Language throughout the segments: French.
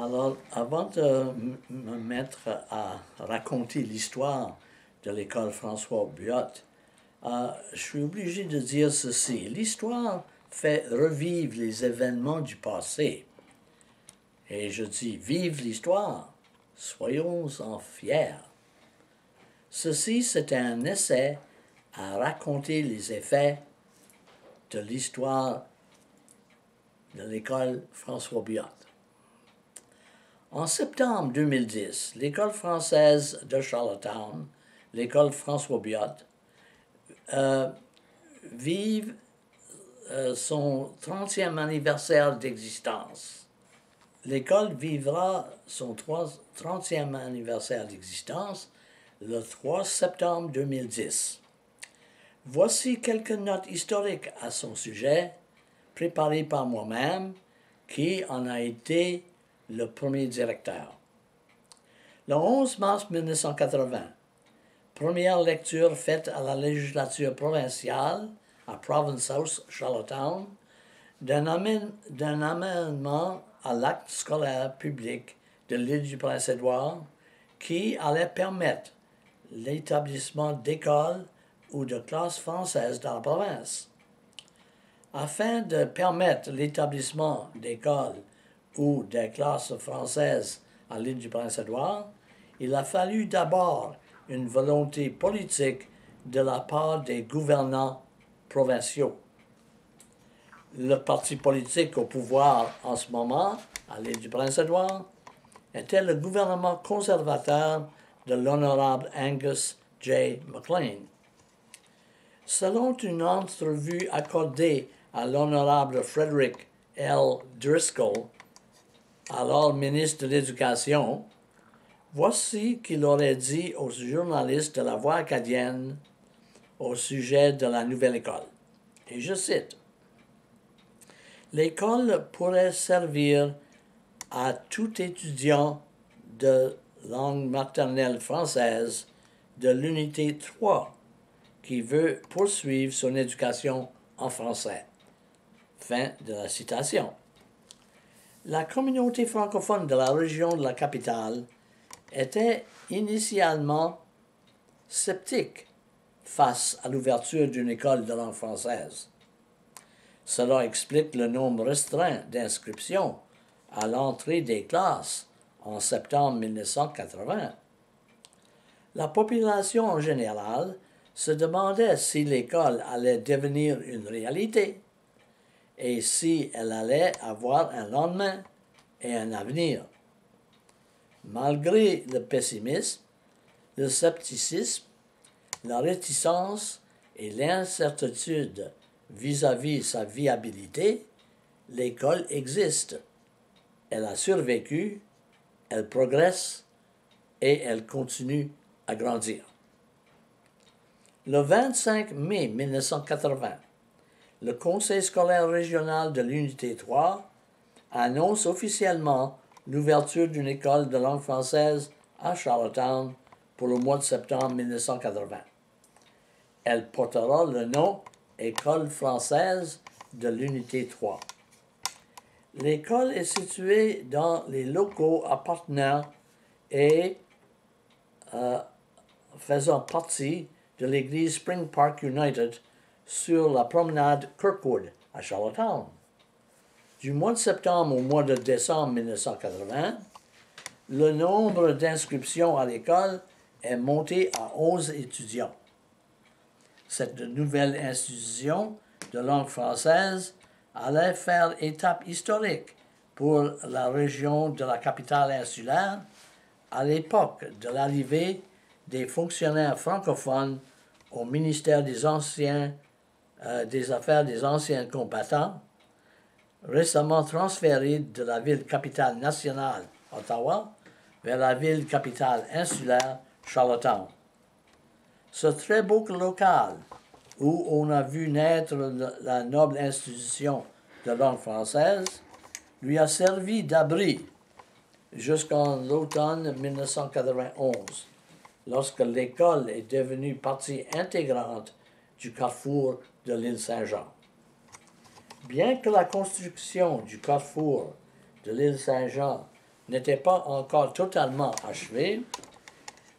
Alors, avant de me mettre à raconter l'histoire de l'école François Buot, je suis obligé de dire ceci. L'histoire fait revivre les événements du passé. Et je dis, vive l'histoire, soyons-en fiers. Ceci, c'est un essai à raconter les effets de l'histoire de l'école François Buot. En septembre 2010, l'école française de Charlottetown, l'école François Buot, vive son 30e anniversaire d'existence. L'école vivra son 30e anniversaire d'existence le 3 septembre 2010. Voici quelques notes historiques à son sujet, préparées par moi-même, qui en a été le premier directeur. Le 11 mars 1980, première lecture faite à la législature provinciale à Province House, Charlottetown, d'un amendement à l'acte scolaire public de l'île du Prince-Édouard qui allait permettre l'établissement d'écoles ou de classes françaises dans la province. Afin de permettre l'établissement d'écoles ou des classes françaises à l'île du Prince-Édouard, il a fallu d'abord une volonté politique de la part des gouvernants provinciaux. Le parti politique au pouvoir en ce moment, à l'île du Prince-Édouard, était le gouvernement conservateur de l'honorable Angus J. MacLean. Selon une entrevue accordée à l'honorable Frederick L. Driscoll, alors ministre de l'Éducation, voici qu'il aurait dit aux journalistes de la Voix acadienne au sujet de la nouvelle école. Et je cite, « L'école pourrait servir à tout étudiant de langue maternelle française de l'unité 3 qui veut poursuivre son éducation en français. » Fin de la citation. La communauté francophone de la région de la capitale était initialement sceptique face à l'ouverture d'une école de langue française. Cela explique le nombre restreint d'inscriptions à l'entrée des classes en septembre 1980. La population en général se demandait si l'école allait devenir une réalité et si elle allait avoir un lendemain et un avenir. Malgré le pessimisme, le scepticisme, la réticence et l'incertitude vis-à-vis sa viabilité, l'école existe. Elle a survécu, elle progresse et elle continue à grandir. Le 25 mai 1980, le Conseil scolaire régional de l'Unité 3 annonce officiellement l'ouverture d'une école de langue française à Charlottetown pour le mois de septembre 1980. Elle portera le nom École française de l'Unité 3. L'école est située dans les locaux appartenant et faisant partie de l'église Spring Park United sur la promenade Kirkwood à Charlottetown. Du mois de septembre au mois de décembre 1980, le nombre d'inscriptions à l'école est monté à 11 étudiants. Cette nouvelle institution de langue française allait faire étape historique pour la région de la capitale insulaire à l'époque de l'arrivée des fonctionnaires francophones au ministère des Affaires des anciens combattants, récemment transféré de la ville capitale nationale, Ottawa, vers la ville capitale insulaire, Charlottetown. Ce très beau local, où on a vu naître la noble institution de langue française, lui a servi d'abri jusqu'en l'automne 1991, lorsque l'école est devenue partie intégrante du carrefour de l'île Saint-Jean. Bien que la construction du carrefour de l'île Saint-Jean n'était pas encore totalement achevée,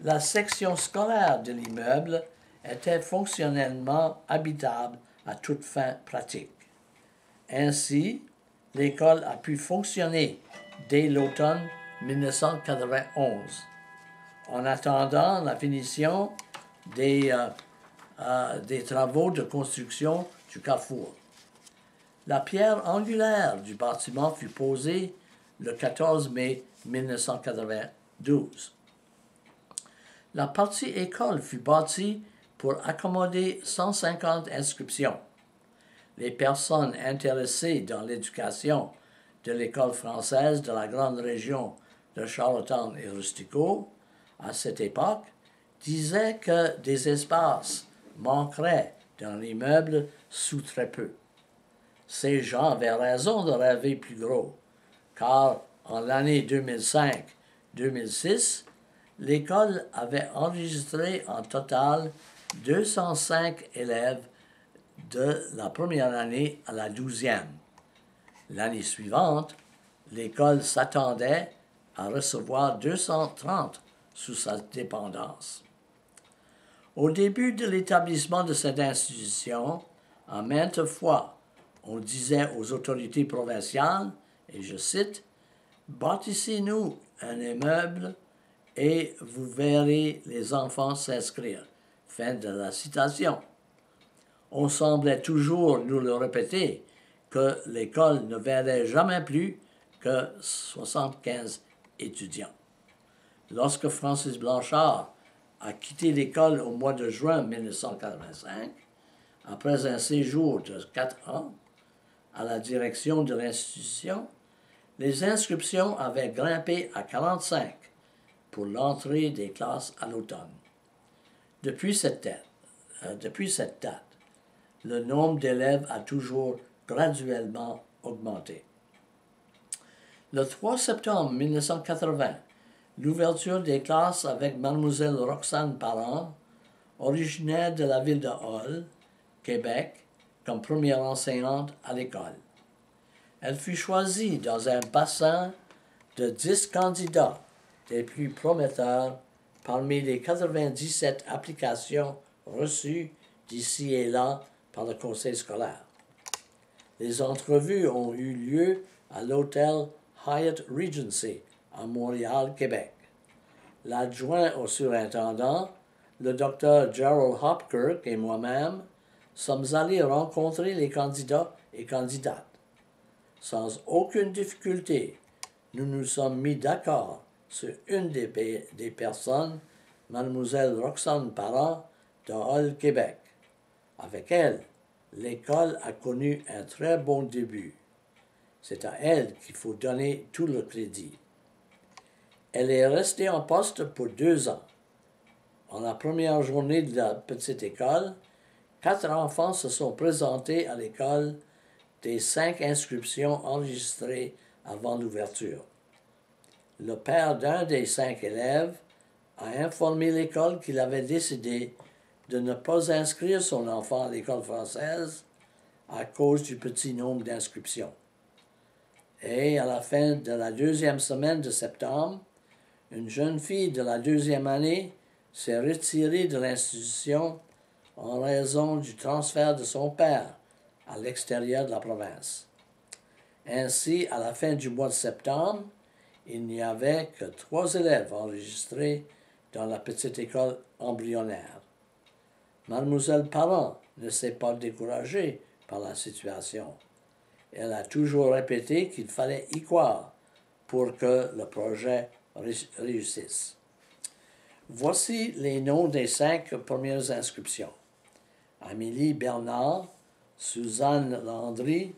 la section scolaire de l'immeuble était fonctionnellement habitable à toute fin pratique. Ainsi, l'école a pu fonctionner dès l'automne 1991, en attendant la finition des travaux de construction du carrefour. La pierre angulaire du bâtiment fut posée le 14 mai 1992. La partie école fut bâtie pour accommoder 150 inscriptions. Les personnes intéressées dans l'éducation de l'école française de la grande région de Charlottetown et Rustico, à cette époque, disaient que des espaces manqueraient dans l'immeuble sous très peu. Ces gens avaient raison de rêver plus gros, car en l'année 2005-2006, l'école avait enregistré en total 205 élèves de la première année à la 12e. L'année suivante, l'école s'attendait à recevoir 230 sous sa dépendance. Au début de l'établissement de cette institution, en maintes fois, on disait aux autorités provinciales, et je cite, « Bâtissez-nous un immeuble et vous verrez les enfants s'inscrire. » Fin de la citation. On semblait toujours nous le répéter que l'école ne verrait jamais plus que 75 étudiants. Lorsque Francis Blanchard a quitté l'école au mois de juin 1985, après un séjour de 4 ans à la direction de l'institution, les inscriptions avaient grimpé à 45 pour l'entrée des classes à l'automne. Depuis cette date, le nombre d'élèves a toujours graduellement augmenté. Le 3 septembre 1980, l'ouverture des classes avec Mademoiselle Roxane Parent, originaire de la ville de Hull, Québec, comme première enseignante à l'école. Elle fut choisie dans un bassin de 10 candidats les plus prometteurs parmi les 97 applications reçues d'ici et là par le conseil scolaire. Les entrevues ont eu lieu à l'hôtel Hyatt Regency à Montréal, Québec. L'adjoint au surintendant, le docteur Gerald Hopkirk et moi-même sommes allés rencontrer les candidats et candidates. Sans aucune difficulté, nous nous sommes mis d'accord sur une des personnes, Mademoiselle Roxane Parent de Hull, Québec. Avec elle, l'école a connu un très bon début. C'est à elle qu'il faut donner tout le crédit. Elle est restée en poste pour 2 ans. En la première journée de la petite école, 4 enfants se sont présentés à l'école des 5 inscriptions enregistrées avant l'ouverture. Le père d'un des 5 élèves a informé l'école qu'il avait décidé de ne pas inscrire son enfant à l'école française à cause du petit nombre d'inscriptions. Et à la fin de la 2e semaine de septembre, une jeune fille de la 2e année s'est retirée de l'institution en raison du transfert de son père à l'extérieur de la province. Ainsi, à la fin du mois de septembre, il n'y avait que 3 élèves enregistrés dans la petite école embryonnaire. Mademoiselle Parent ne s'est pas découragée par la situation. Elle a toujours répété qu'il fallait y croire pour que le projet réussisse. Voici les noms des 5 premières inscriptions. Amélie Bernard, Suzanne Landry,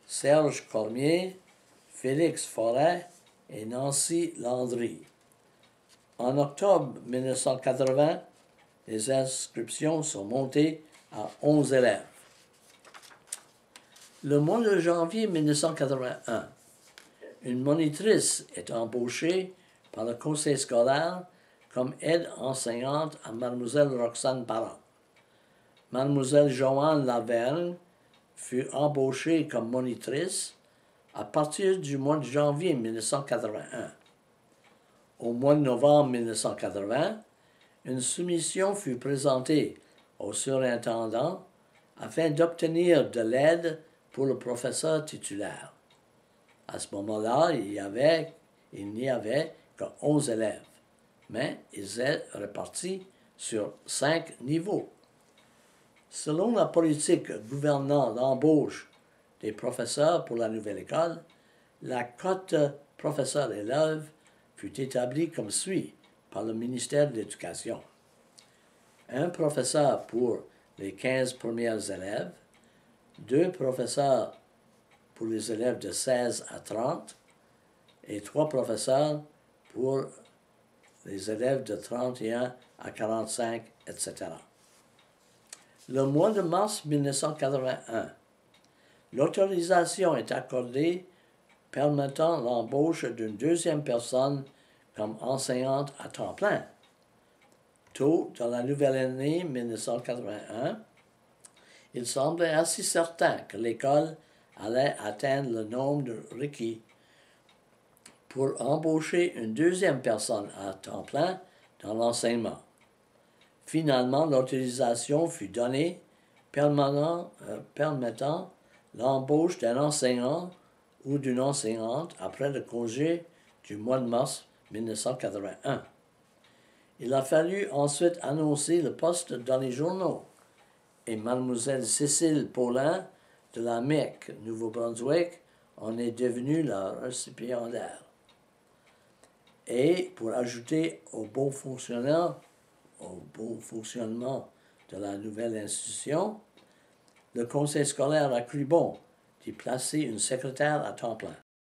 Serge Cormier, Félix Forêt et Nancy Landry. En octobre 1980, les inscriptions sont montées à 11 élèves. Le mois de janvier 1981, une monitrice est embauchée par le conseil scolaire comme aide enseignante à Mademoiselle Roxane Parent. Mademoiselle Joanne Lavergne fut embauchée comme monitrice à partir du mois de janvier 1981. Au mois de novembre 1980, une soumission fut présentée au surintendant afin d'obtenir de l'aide pour le professeur titulaire. À ce moment-là, il n'y avait que 11 élèves, mais ils étaient répartis sur 5 niveaux. Selon la politique gouvernant l'embauche des professeurs pour la nouvelle école, la cote professeur-élève fut établie comme suit par le ministère de l'Éducation. Un professeur pour les 15 premiers élèves, 2 professeurs pour les élèves de 16 à 30 et 3 professeurs pour les élèves de 31 à 45, etc. Le mois de mars 1981, l'autorisation est accordée permettant l'embauche d'une deuxième personne comme enseignante à temps plein. Tôt dans la nouvelle année 1981, il semblait assez certain que l'école allait atteindre le nombre requis pour embaucher une deuxième personne à temps plein dans l'enseignement. Finalement, l'autorisation fut donnée permettant l'embauche d'un enseignant ou d'une enseignante après le congé du mois de mars 1981. Il a fallu ensuite annoncer le poste dans les journaux et Mademoiselle Cécile Paulin de la MEC, Nouveau-Brunswick, en est devenue la récipiendaire. Et pour ajouter au bon fonctionnement de la nouvelle institution, le conseil scolaire a cru bon d'y placer une secrétaire à temps plein.